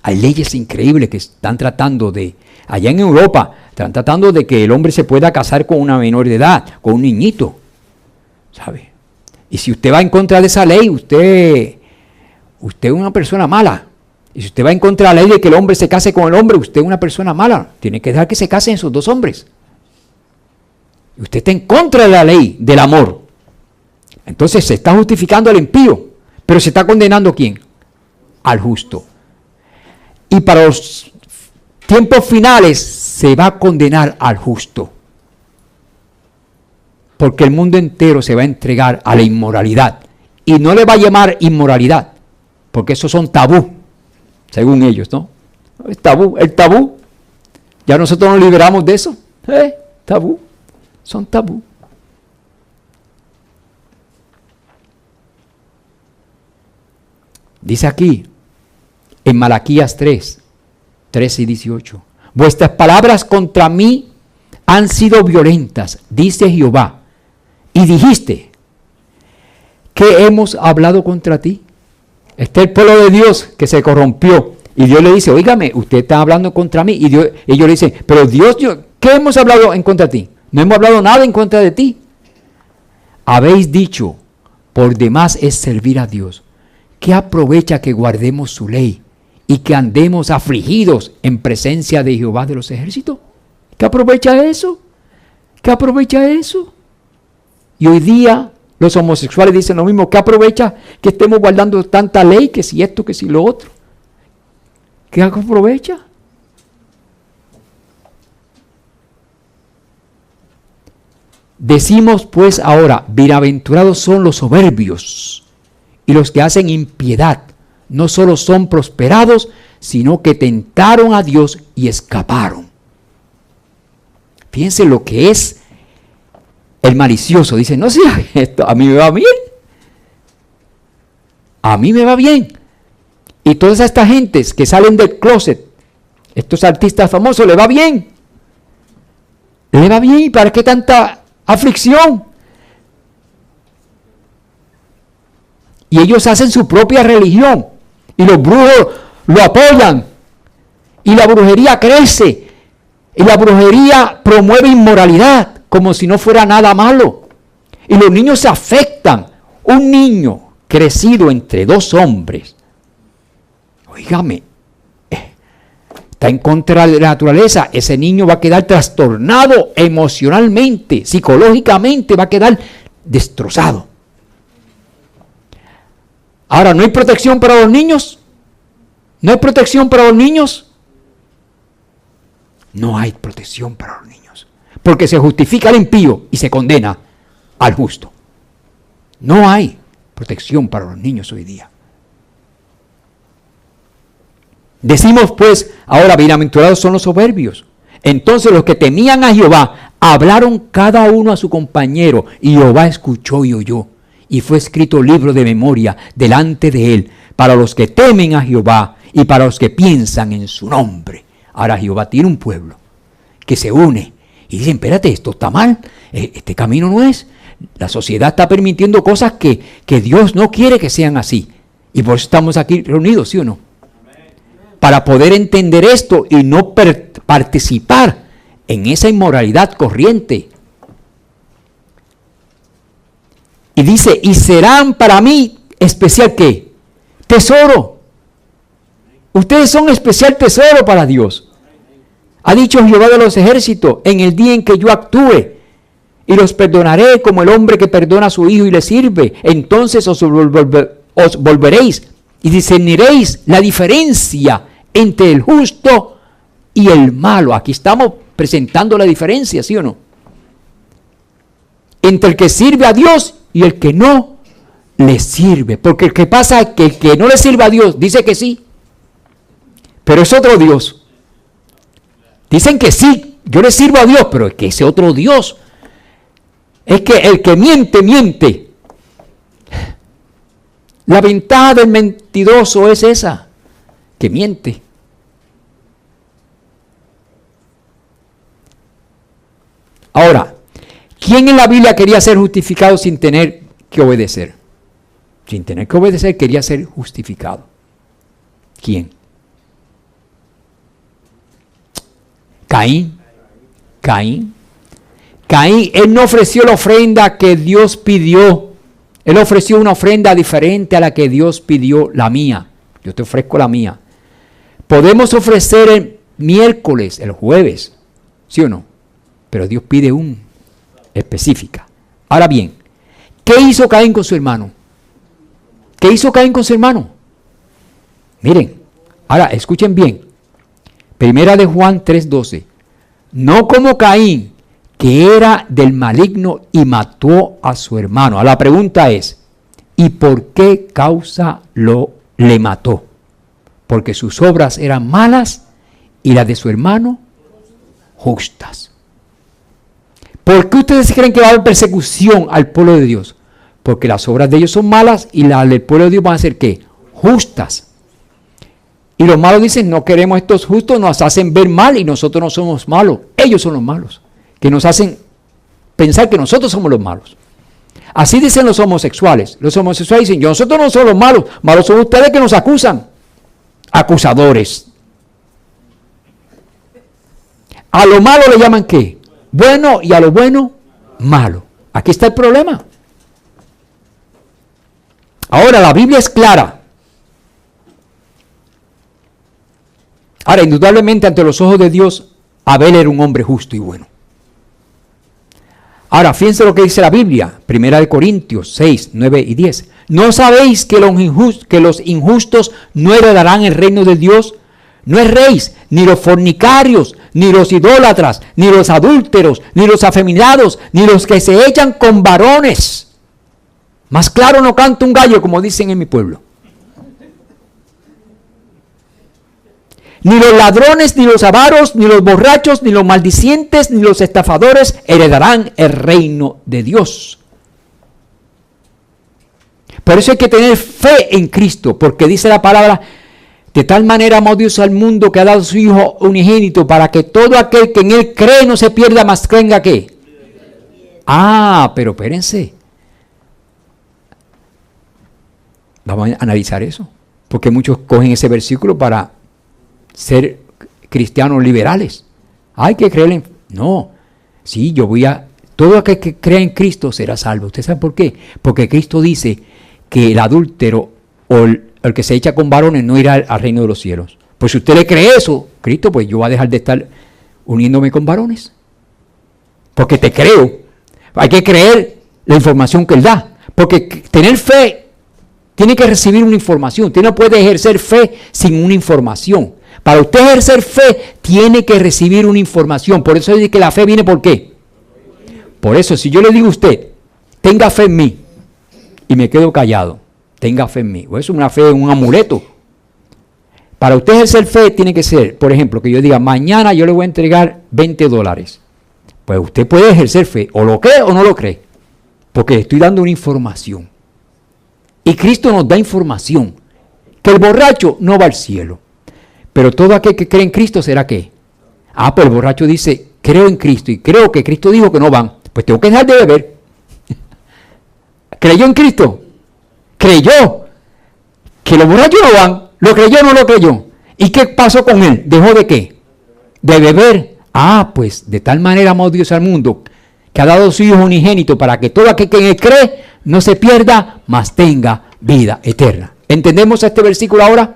Hay leyes increíbles que están tratando de, allá en Europa, están tratando de que el hombre se pueda casar con una menor de edad, con un niñito, ¿sabe? Y si usted va en contra de esa ley, usted es una persona mala. Y si usted va en contra de la ley de que el hombre se case con el hombre, usted es una persona mala. Tiene que dejar que se casen esos dos hombres. Y usted está en contra de la ley del amor. Entonces se está justificando al impío, pero se está condenando ¿a quién? Al justo. Y para los tiempos finales se va a condenar al justo. Porque el mundo entero se va a entregar a la inmoralidad. Y no le va a llamar inmoralidad, porque esos son tabú, según ellos, ¿no? Es tabú, el tabú. Ya nosotros nos liberamos de eso. Tabú, son tabú. Dice aquí, en Malaquías 13 y 18, vuestras palabras contra mí han sido violentas, dice Jehová, y dijiste, ¿qué hemos hablado contra ti? Este es el pueblo de Dios que se corrompió, y Dios le dice, oígame, usted está hablando contra mí, y ellos le dicen, pero Dios, ¿qué hemos hablado en contra de ti? No hemos hablado nada en contra de ti. Habéis dicho, por demás es servir a Dios. ¿Qué aprovecha que guardemos su ley y que andemos afligidos en presencia de Jehová de los ejércitos? ¿Qué aprovecha eso? ¿Qué aprovecha eso? Y hoy día los homosexuales dicen lo mismo. ¿Qué aprovecha que estemos guardando tanta ley, que si esto, que si lo otro? ¿Qué aprovecha? Decimos pues ahora, bienaventurados son los soberbios y los que hacen impiedad. No solo son prosperados, sino que tentaron a Dios y escaparon. Fíjense lo que es el malicioso. Dice, no, sí, esto a mí me va bien. A mí me va bien. Y todas estas gentes que salen del closet, estos artistas famosos, le va bien. Le va bien, ¿y para qué tanta aflicción? Y ellos hacen su propia religión. Y los brujos lo apoyan. Y la brujería crece. Y la brujería promueve inmoralidad, como si no fuera nada malo. Y los niños se afectan. Un niño crecido entre dos hombres, oígame, está en contra de la naturaleza. Ese niño va a quedar trastornado emocionalmente, psicológicamente, va a quedar destrozado. Ahora, ¿no hay protección para los niños? ¿No hay protección para los niños? No hay protección para los niños. Porque se justifica al impío y se condena al justo. No hay protección para los niños hoy día. Decimos pues, ahora, bienaventurados son los soberbios. Entonces los que temían a Jehová hablaron cada uno a su compañero, y Jehová escuchó y oyó. Y fue escrito libro de memoria delante de él, para los que temen a Jehová y para los que piensan en su nombre. Ahora Jehová tiene un pueblo que se une y dicen, espérate, esto está mal, este camino no es. La sociedad está permitiendo cosas que Dios no quiere que sean así. Y por eso estamos aquí reunidos, ¿sí o no? Para poder entender esto y no participar en esa inmoralidad corriente. Y dice, y serán para mí especial ¿qué? Tesoro. Ustedes son especial tesoro para Dios. Ha dicho Jehová de los ejércitos, en el día en que yo actúe, y los perdonaré como el hombre que perdona a su hijo y le sirve. Entonces os volveréis y discerniréis la diferencia entre el justo y el malo. Aquí estamos presentando la diferencia, ¿sí o no? Entre el que sirve a Dios y el que no le sirve. Porque el que pasa es que el que no le sirve a Dios dice que sí, pero es otro Dios. Dicen que sí, yo le sirvo a Dios, pero es que ese otro Dios. Es que el que miente, miente. La ventaja del mentiroso es esa, que miente. Ahora, ¿quién en la Biblia quería ser justificado sin tener que obedecer? Sin tener que obedecer quería ser justificado. ¿Quién? Caín. Caín, él no ofreció la ofrenda que Dios pidió. Él ofreció una ofrenda diferente a la que Dios pidió, la mía. Yo te ofrezco la mía. Podemos ofrecer el miércoles, el jueves, ¿sí o no? Pero Dios pide una específica. Ahora bien, ¿qué hizo Caín con su hermano? ¿Qué hizo Caín con su hermano? Miren, ahora escuchen bien. Primera de Juan 3:12. No como Caín, que era del maligno y mató a su hermano. Ahora la pregunta es, ¿y por qué causa le mató? Porque sus obras eran malas y las de su hermano justas. ¿Por qué ustedes creen que va a haber persecución al pueblo de Dios? Porque las obras de ellos son malas y las del pueblo de Dios van a ser ¿qué? Justas. Y los malos dicen, no queremos estos justos, nos hacen ver mal y nosotros no somos malos. Ellos son los malos, que nos hacen pensar que nosotros somos los malos. Así dicen los homosexuales. Los homosexuales dicen, nosotros no somos los malos, malos son ustedes que nos acusan. Acusadores. A lo malo le llaman ¿qué? Bueno, y a lo bueno, malo. Aquí está el problema. Ahora, la Biblia es clara. Ahora, indudablemente, ante los ojos de Dios, Abel era un hombre justo y bueno. Ahora, fíjense lo que dice la Biblia, 1 Corintios 6, 9 y 10. ¿No sabéis que los injustos no heredarán el reino de Dios? No erréis, ni los fornicarios, ni los idólatras, ni los adúlteros, ni los afeminados, ni los que se echan con varones. Más claro no canta un gallo, como dicen en mi pueblo. Ni los ladrones, ni los avaros, ni los borrachos, ni los maldicientes, ni los estafadores heredarán el reino de Dios. Por eso hay que tener fe en Cristo, porque dice la palabra, de tal manera amó Dios al mundo que ha dado a su Hijo unigénito, para que todo aquel que en Él cree no se pierda, más tenga ¿qué? Pero espérense. Vamos a analizar eso, porque muchos cogen ese versículo para ser cristianos liberales. Hay que creer en... No, sí, todo aquel que crea en Cristo será salvo. ¿Usted sabe por qué? Porque Cristo dice que el adúltero o el que se echa con varones no irá al reino de los cielos. Pues si usted le cree eso, Cristo, pues yo voy a dejar de estar uniéndome con varones. Porque te creo. Hay que creer la información que Él da. Porque tener fe tiene que recibir una información. Usted no puede ejercer fe sin una información. Para usted ejercer fe, tiene que recibir una información. Por eso dice que la fe viene ¿por qué? Por eso, si yo le digo a usted, tenga fe en mí, y me quedo callado, tenga fe en mí. O es una fe, un amuleto. Para usted ejercer fe, tiene que ser, por ejemplo, que yo diga, mañana yo le voy a entregar $20. Pues usted puede ejercer fe, o lo cree o no lo cree, porque le estoy dando una información. Y Cristo nos da información, que el borracho no va al cielo. Pero todo aquel que cree en Cristo será ¿qué? Pues el borracho dice, creo en Cristo y creo que Cristo dijo que no van. Pues tengo que dejar de beber. ¿Creyó en Cristo? Creyó que los borrachos no van. ¿Lo creyó o no lo creyó? ¿Y qué pasó con él? ¿Dejó de qué? De beber. Pues de tal manera amó Dios al mundo que ha dado su Hijo unigénito para que todo aquel que en él cree no se pierda, mas tenga vida eterna. ¿Entendemos este versículo ahora?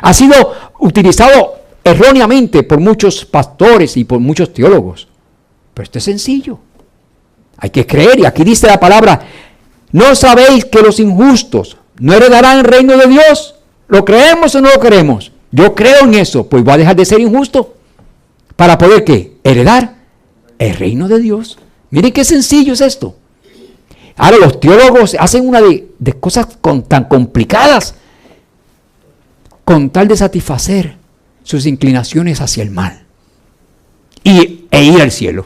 Ha sido utilizado erróneamente por muchos pastores y por muchos teólogos. Pero esto es sencillo. Hay que creer. Y aquí dice la palabra, ¿no sabéis que los injustos no heredarán el reino de Dios? ¿Lo creemos o no lo creemos? Yo creo en eso. Pues voy a dejar de ser injusto para poder ¿qué? Heredar el reino de Dios. Miren qué sencillo es esto. Ahora los teólogos hacen una de cosas tan complicadas con tal de satisfacer sus inclinaciones hacia el mal e ir al cielo.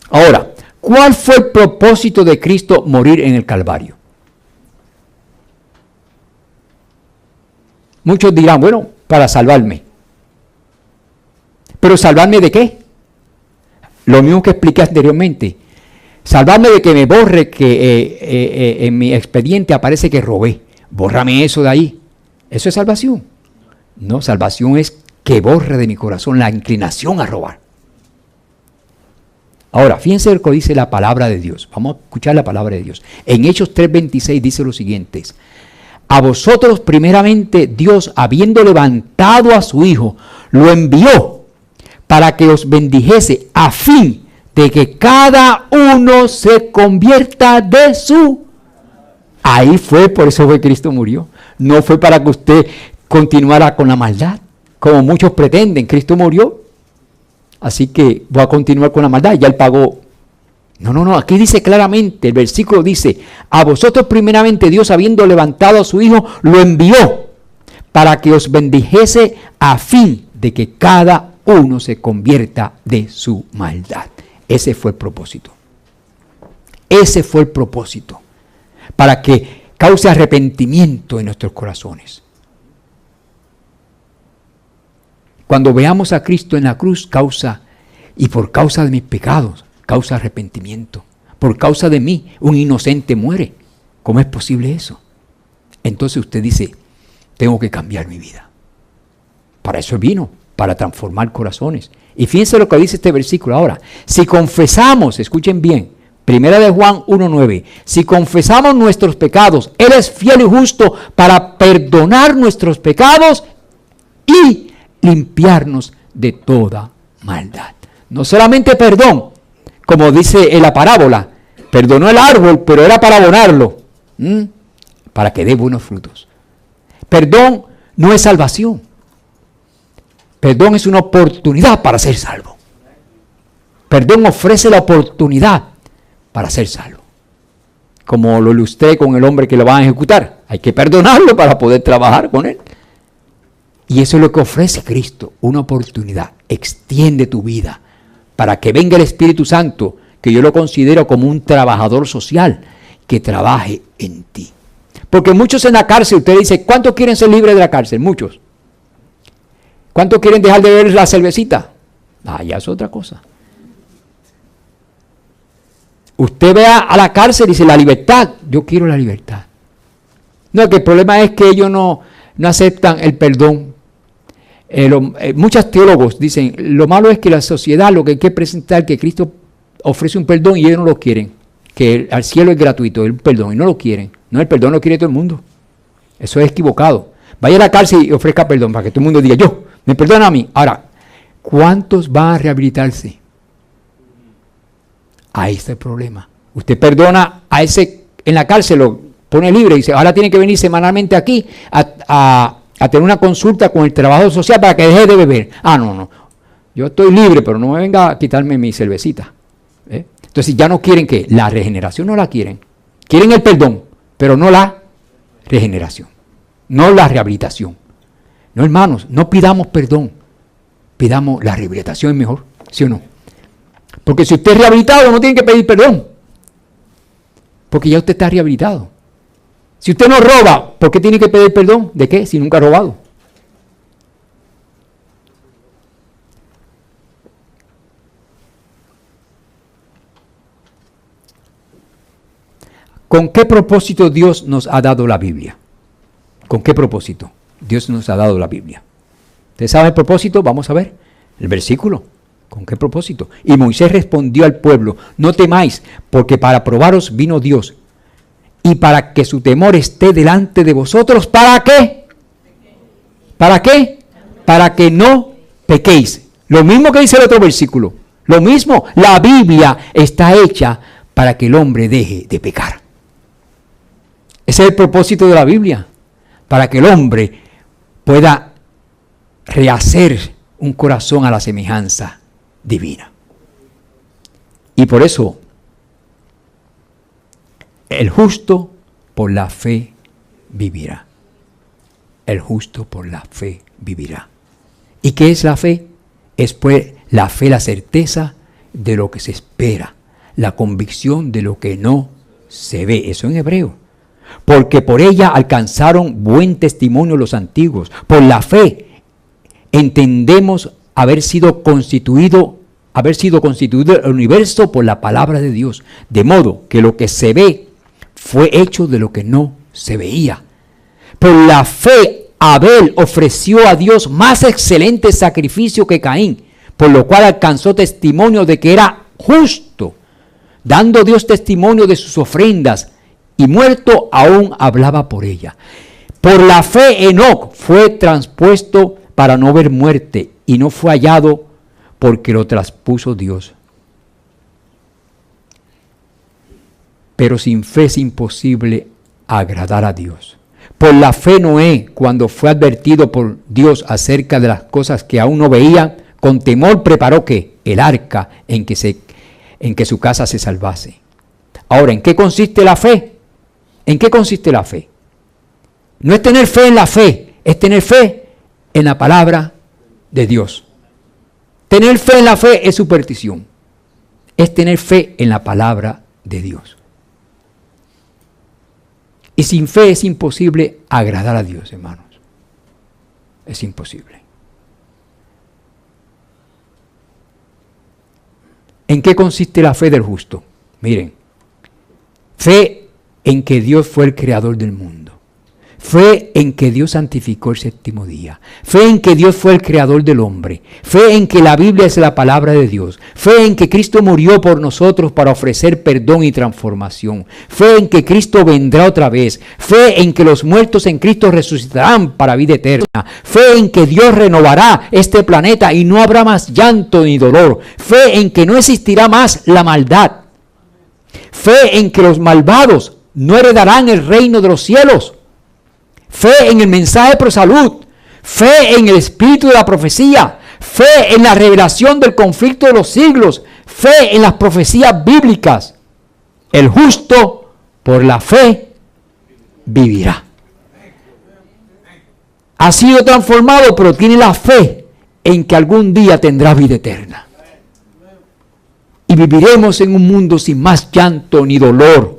Ahora, ¿cuál fue el propósito de Cristo morir en el Calvario? Muchos dirán, bueno, para salvarme. ¿Pero salvarme de qué? Lo mismo que expliqué anteriormente. Salvarme de que me borre que en mi expediente aparece que robé. Bórrame eso de ahí. ¿Eso es salvación? No, salvación es que borre de mi corazón la inclinación a robar. Ahora, fíjense lo que dice la palabra de Dios. Vamos a escuchar la palabra de Dios. En Hechos 3:26 dice lo siguiente: a vosotros primeramente Dios, habiendo levantado a su Hijo, lo envió para que os bendijese, a fin de que cada uno se convierta de su... Ahí fue, por eso fue Cristo murió. No fue para que usted continuara con la maldad, como muchos pretenden. Cristo murió, así que voy a continuar con la maldad, ya Él pagó. No, aquí dice claramente, el versículo dice, a vosotros primeramente Dios, habiendo levantado a su Hijo, lo envió para que os bendijese, a fin de que cada uno se convierta de su maldad. Ese fue el propósito. Ese fue el propósito, para que cause arrepentimiento en nuestros corazones. Cuando veamos a Cristo en la cruz, y por causa de mis pecados, causa arrepentimiento. Por causa de mí, un inocente muere. ¿Cómo es posible eso? Entonces usted dice, tengo que cambiar mi vida. Para eso vino, para transformar corazones. Y fíjense lo que dice este versículo ahora. Si confesamos, escuchen bien, 1 Juan 1:9, si confesamos nuestros pecados, Él es fiel y justo para perdonar nuestros pecados y limpiarnos de toda maldad. No solamente perdón, como dice en la parábola, perdonó el árbol, pero era para abonarlo, para que dé buenos frutos. Perdón no es salvación. Perdón es una oportunidad para ser salvo. Perdón ofrece la oportunidad para ser salvo. Como lo ilustré con el hombre que lo van a ejecutar. Hay que perdonarlo para poder trabajar con él. Y eso es lo que ofrece Cristo, una oportunidad. Extiende tu vida para que venga el Espíritu Santo, que yo lo considero como un trabajador social, que trabaje en ti. Porque muchos en la cárcel, usted dice, ¿cuántos quieren ser libres de la cárcel? Muchos. ¿Cuántos quieren dejar de beber la cervecita? Ya es otra cosa. Usted ve a la cárcel y dice, la libertad, yo quiero la libertad. No, que el problema es que ellos no aceptan el perdón. Muchos teólogos dicen, lo malo es que la sociedad lo que hay que presentar, que Cristo ofrece un perdón y ellos no lo quieren. Que al cielo es gratuito el perdón y no lo quieren. No, el perdón lo quiere todo el mundo. Eso es equivocado. Vaya a la cárcel y ofrezca perdón para que todo el mundo diga, yo, me perdona a mí. Ahora, ¿cuántos van a rehabilitarse? Ahí está el problema. Usted perdona a ese en la cárcel, lo pone libre y dice, ahora tiene que venir semanalmente aquí a tener una consulta con el trabajador social para que deje de beber. No. Yo estoy libre, pero no me venga a quitarme mi cervecita. Entonces ya no quieren que la regeneración, no la quieren. Quieren el perdón, pero no la regeneración. No la rehabilitación. No, hermanos, no pidamos perdón. Pidamos la rehabilitación, es mejor, ¿sí o no? Porque si usted es rehabilitado, no tiene que pedir perdón. Porque ya usted está rehabilitado. Si usted no roba, ¿por qué tiene que pedir perdón? ¿De qué? Si nunca ha robado. ¿Con qué propósito Dios nos ha dado la Biblia? ¿Con qué propósito Dios nos ha dado la Biblia? ¿Usted sabe el propósito? Vamos a ver el versículo. ¿Con qué propósito? Y Moisés respondió al pueblo, no temáis, porque para probaros vino Dios, y para que su temor esté delante de vosotros. ¿Para qué? ¿Para qué? Para que no pequéis. Lo mismo que dice el otro versículo. Lo mismo, la Biblia está hecha para que el hombre deje de pecar. Ese es el propósito de la Biblia, para que el hombre pueda rehacer un corazón a la semejanza divina. Y por eso, el justo por la fe vivirá. El justo por la fe vivirá. ¿Y qué es la fe? Es pues la fe, la certeza de lo que se espera, la convicción de lo que no se ve. Eso en hebreo. Porque por ella alcanzaron buen testimonio los antiguos. Por la fe entendemos haber sido constituido el universo por la palabra de Dios. De modo que lo que se ve fue hecho de lo que no se veía. Por la fe Abel ofreció a Dios más excelente sacrificio que Caín, por lo cual alcanzó testimonio de que era justo, dando Dios testimonio de sus ofrendas, y muerto aún hablaba por ella. Por la fe Enoc fue traspuesto para no ver muerte, y no fue hallado porque lo traspuso Dios. Pero sin fe es imposible agradar a Dios. Por la fe Noé, cuando fue advertido por Dios acerca de las cosas que aún no veía, con temor preparó ¿qué? El arca en que su casa se salvase. Ahora, ¿en qué consiste la fe? ¿En qué consiste la fe? No es tener fe en la fe, es tener fe en la palabra de Dios. Tener fe en la fe es superstición. Es tener fe en la palabra de Dios. Y sin fe es imposible agradar a Dios, hermanos. Es imposible. ¿En qué consiste la fe del justo? Miren, fe en que Dios fue el creador del mundo. Fe en que Dios santificó el séptimo día. Fe en que Dios fue el creador del hombre. Fe en que la Biblia es la palabra de Dios. Fe en que Cristo murió por nosotros para ofrecer perdón y transformación. Fe en que Cristo vendrá otra vez. Fe en que los muertos en Cristo resucitarán para vida eterna. Fe en que Dios renovará este planeta y no habrá más llanto ni dolor. Fe en que no existirá más la maldad. Fe en que los malvados no heredarán el reino de los cielos. Fe en el mensaje pro salud, fe en el espíritu de la profecía, fe en la revelación del conflicto de los siglos, fe en las profecías bíblicas. El justo por la fe vivirá. Ha sido transformado, pero tiene la fe en que algún día tendrá vida eterna. Y viviremos en un mundo sin más llanto ni dolor.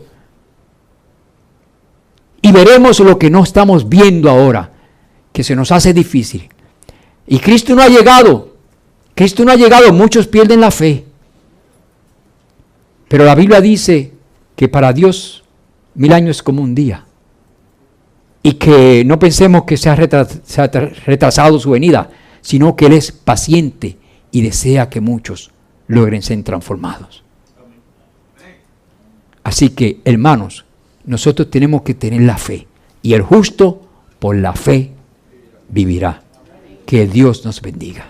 Y veremos lo que no estamos viendo ahora, que se nos hace difícil. Y Cristo no ha llegado. Cristo no ha llegado. Muchos pierden la fe. Pero la Biblia dice que para Dios 1000 años es como un día. Y que no pensemos que se ha retrasado su venida, sino que Él es paciente y desea que muchos logren ser transformados. Así que, hermanos, nosotros tenemos que tener la fe. Y el justo por la fe vivirá. Que Dios nos bendiga.